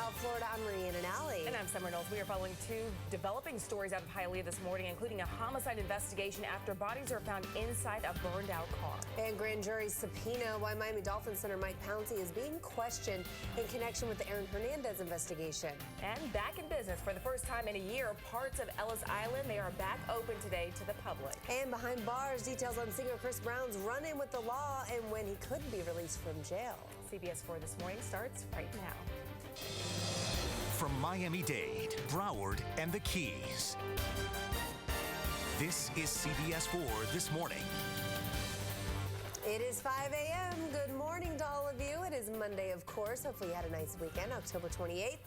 South Florida. I'm Marie and Allie. And I'm Summer Knowles. We are following two developing stories out of Hialeah this morning, including a homicide investigation after bodies are found inside a burned out car. And grand jury subpoena why Miami Dolphins center Mike Pouncey is being questioned in connection with the Aaron Hernandez investigation. And back in business for the first time in a year, parts of Ellis Island, they are back open today to the public. And behind bars, details on singer Chris Brown's run-in with the law and when he could be released from jail. CBS 4 This Morning starts right now. From Miami-Dade, Broward, and the Keys, this is CBS 4 This Morning. It is 5 a.m. Good morning to all of you. It is Monday, of course. Hopefully you had a nice weekend, October 28th.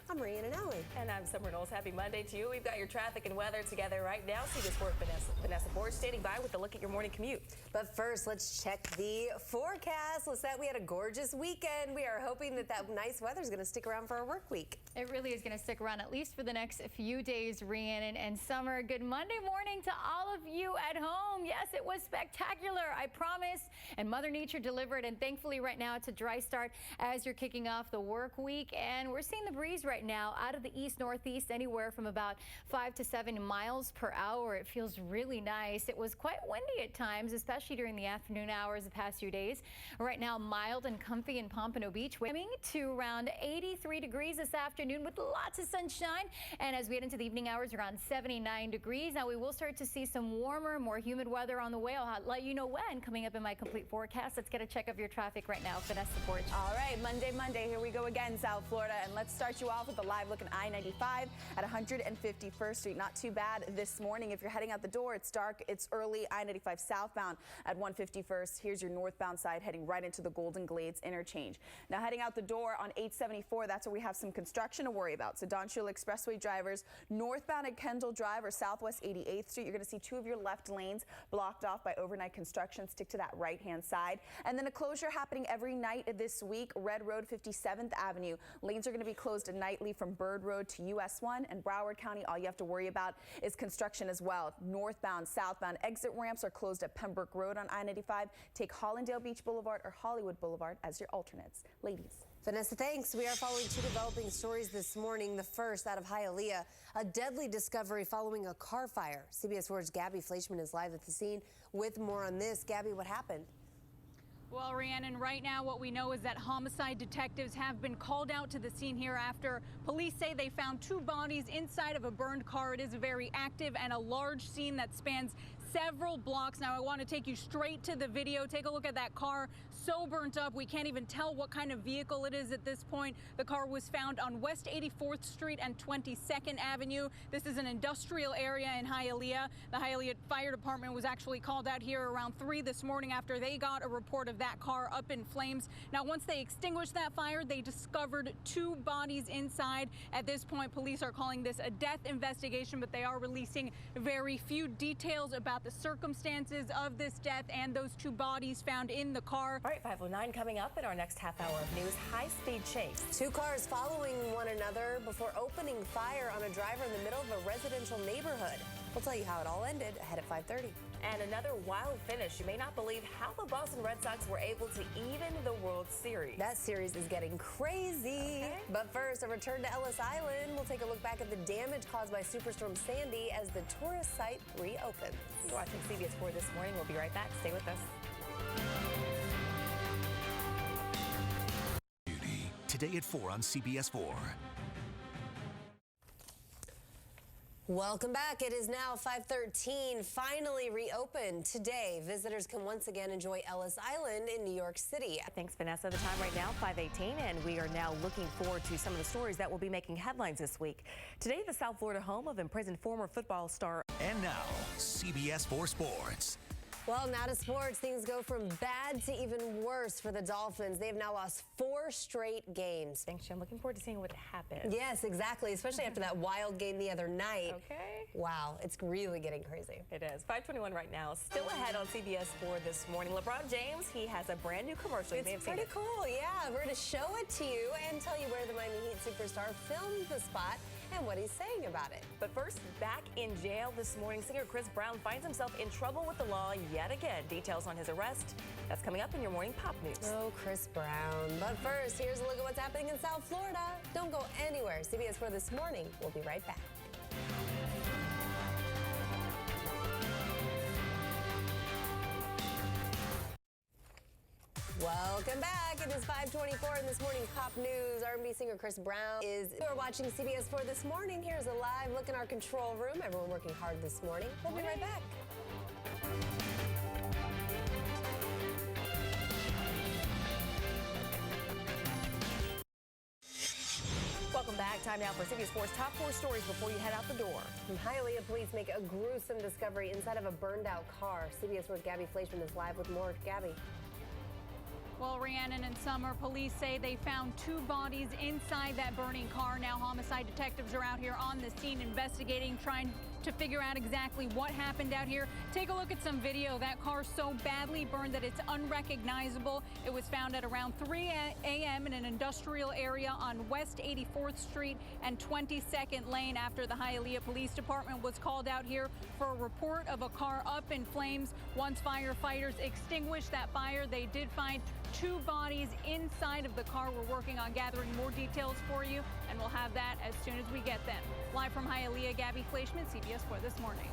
I'm Marie and Allie. And I'm Summer Knowles. Happy Monday to you. We've got your traffic and weather together right now. CBS 4 Vanessa Ford standing by with a look at your morning commute. But first, let's check the forecast. Lisette, we had a gorgeous weekend. We are hoping that nice weather is going to stick around for our work week. It really is going to stick around at least for the next few days, Rhiannon and Summer. Good Monday morning to all of you at home. Yes, it was spectacular, I promise. And Mother Nature delivered. And thankfully right now it's a dry start as you're kicking off the work week. And we're seeing the breeze right now out of the east-northeast, anywhere from about 5 to 7 miles per hour. It feels really nice. It was quite windy at times, especially during the afternoon hours the past few days. Right now, mild and comfy in Pompano Beach, warming to around 83 degrees this afternoon with lots of sunshine. And as we get into the evening hours, around 79 degrees. Now, we will start to see some warmer, more humid weather on the way. I'll let you know when coming up in my complete forecast. Let's get a check of your traffic right now. Vanessa Ford. All right, Monday, here we go again, South Florida. And let's start you off with a live look at I-95 at 151st Street. Not too bad this morning. If you're heading out the door, it's dark. It's early. I-95 southbound at 151st. Here's your northbound side heading right into the Golden Glades interchange. Now heading out the door on 874, that's where we have some construction to worry about. So Don Shula Expressway drivers northbound at Kendall Drive or southwest 88th Street, you're going to see two of your left lanes blocked off by overnight construction. Stick to that right-hand side. And then a closure happening every night this week. Red Road, 57th Avenue. Lanes are going to be closed nightly from Bird Road to US 1 and Broward County. All you have to worry about is construction as well. Northbound, southbound exit ramps are closed at Pembroke Road on I-95. Take Hollandale Beach Boulevard or Hollywood Boulevard as your alternates. Ladies. Vanessa, thanks. We are following two developing stories this morning. The first out of Hialeah, a deadly discovery following a car fire. CBS 4's Gabby Fleischman is live at the scene with more on this. Gabby, what happened? Well, Rhiannon, right now what we know is that homicide detectives have been called out to the scene here after police say they found two bodies inside of a burned car. It is a very active and a large scene that spans several blocks. Now I want to take you straight to the video. Take a look at that car, so burnt up we can't even tell what kind of vehicle it is at this point. The car was found on West 84th Street and 22nd Avenue. This is an industrial area in Hialeah. The Hialeah Fire Department was actually called out here around 3 this morning after they got a report of that car up in flames. Now once they extinguished that fire, they discovered two bodies inside. At this point, police are calling this a death investigation, but they are releasing very few details about the circumstances of this death and those two bodies found in the car. All right, 5:09 coming up in our next half hour of news. High-speed chase. Two cars following one another before opening fire on a driver in the middle of a residential neighborhood. We'll tell you how it all ended ahead at 5:30. And another wild finish. You may not believe how the Boston Red Sox were able to even the World Series. That series is getting crazy. Okay. But first, a return to Ellis Island. We'll take a look back at the damage caused by Superstorm Sandy as the tourist site reopens. You're watching CBS 4 This Morning. We'll be right back. Stay with us. Today at 4 on CBS 4. Welcome back. It is now 5:13, finally reopened. Today, visitors can once again enjoy Ellis Island in New York City. Thanks, Vanessa. The time right now, 5:18, and we are now looking forward to some of the stories that will be making headlines this week. Today, the South Florida home of imprisoned former football star. And now, CBS 4 Sports. Well, now to sports. Things go from bad to even worse for the Dolphins. They have now lost 4 straight games. Thanks, Jim. Looking forward to seeing what happens. Yes, exactly, especially after that wild game the other night. Okay. Wow, it's really getting crazy. It is. 5:21 right now. Still ahead on CBS 4 This Morning. LeBron James, he has a brand new commercial. You may have seen it. It's pretty cool, yeah. We're going to show it to you and tell you where the Miami Heat superstar filmed the spot and what he's saying about it. But first, back in jail this morning, singer Chris Brown finds himself in trouble with the law yet again. Details on his arrest. That's coming up in your morning pop news. Oh, Chris Brown. But first, here's a look at what's happening in South Florida. Don't go anywhere. CBS 4 This Morning. We'll be right back. Welcome back. It is 5:24 in this morning pop news. R&B singer Chris Brown is. You're watching CBS 4 This Morning. Here's a live look in our control room. Everyone working hard this morning. We'll be right back. Welcome back. Time now for CBS 4's top 4 stories before you head out the door. Hialeah police make a gruesome discovery inside of a burned-out car. CBS 4's Gabby Fleischman is live with more. Gabby. Well, Rhiannon and Summer, police say they found 2 bodies inside that burning car. Now homicide detectives are out here on the scene investigating, trying to figure out exactly what happened out here. Take a look at some video. That car so badly burned that it's unrecognizable. It was found at around 3 a.m. in an industrial area on West 84th Street and 22nd Lane after the Hialeah Police Department was called out here for a report of a car up in flames. Once firefighters extinguished that fire, they did find 2 bodies inside of the car. We're working on gathering more details for you, and we'll have that as soon as we get them. Live from Hialeah, Gabby Fleischman, CBS 4 This Morning.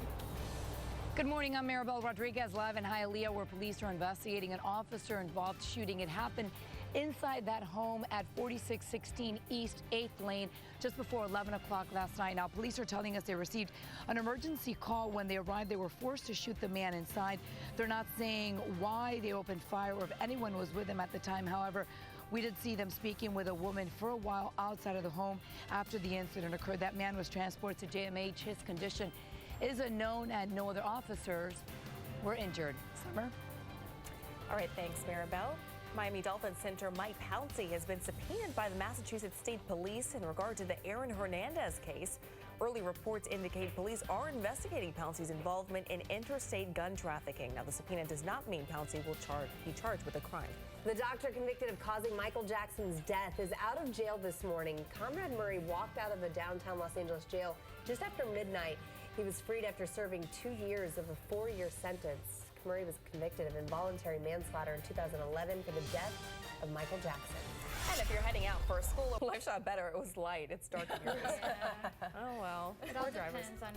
Good morning. I'm Maribel Rodriguez, live in Hialeah, where police are investigating an officer-involved shooting. It happened inside that home at 4616 East 8th Lane just before 11 o'clock last night. Now, police are telling us they received an emergency call. When they arrived, they were forced to shoot the man inside. They're not saying why they opened fire or if anyone was with them at the time. However, we did see them speaking with a woman for a while outside of the home after the incident occurred. That man was transported to JMH. His condition is unknown, and no other officers were injured. Summer? All right, thanks, Maribel. Miami Dolphins center Mike Pouncey has been subpoenaed by the Massachusetts State Police in regard to the Aaron Hernandez case. Early reports indicate police are investigating Pouncey's involvement in interstate gun trafficking. Now, the subpoena does not mean Pouncey will be charged with a crime. The doctor convicted of causing Michael Jackson's death is out of jail this morning. Conrad Murray walked out of the downtown Los Angeles jail just after midnight. He was freed after serving 2 years of a 4-year sentence. Murray was convicted of involuntary manslaughter in 2011 for the death of Michael Jackson. And if you're heading out for a school, life shot better. It was light. It's dark in yours. Oh, well. It all depends on,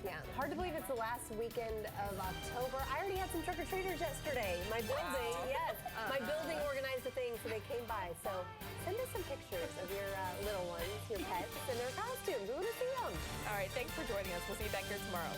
Yeah, hard to believe it's the last weekend of October. I already had some trick-or-treaters yesterday. My building, yes. My building organized a thing, so they came by. So send us some pictures of your little ones, your pets, and their costumes. We want to see them. All right, thanks for joining us. We'll see you back here tomorrow.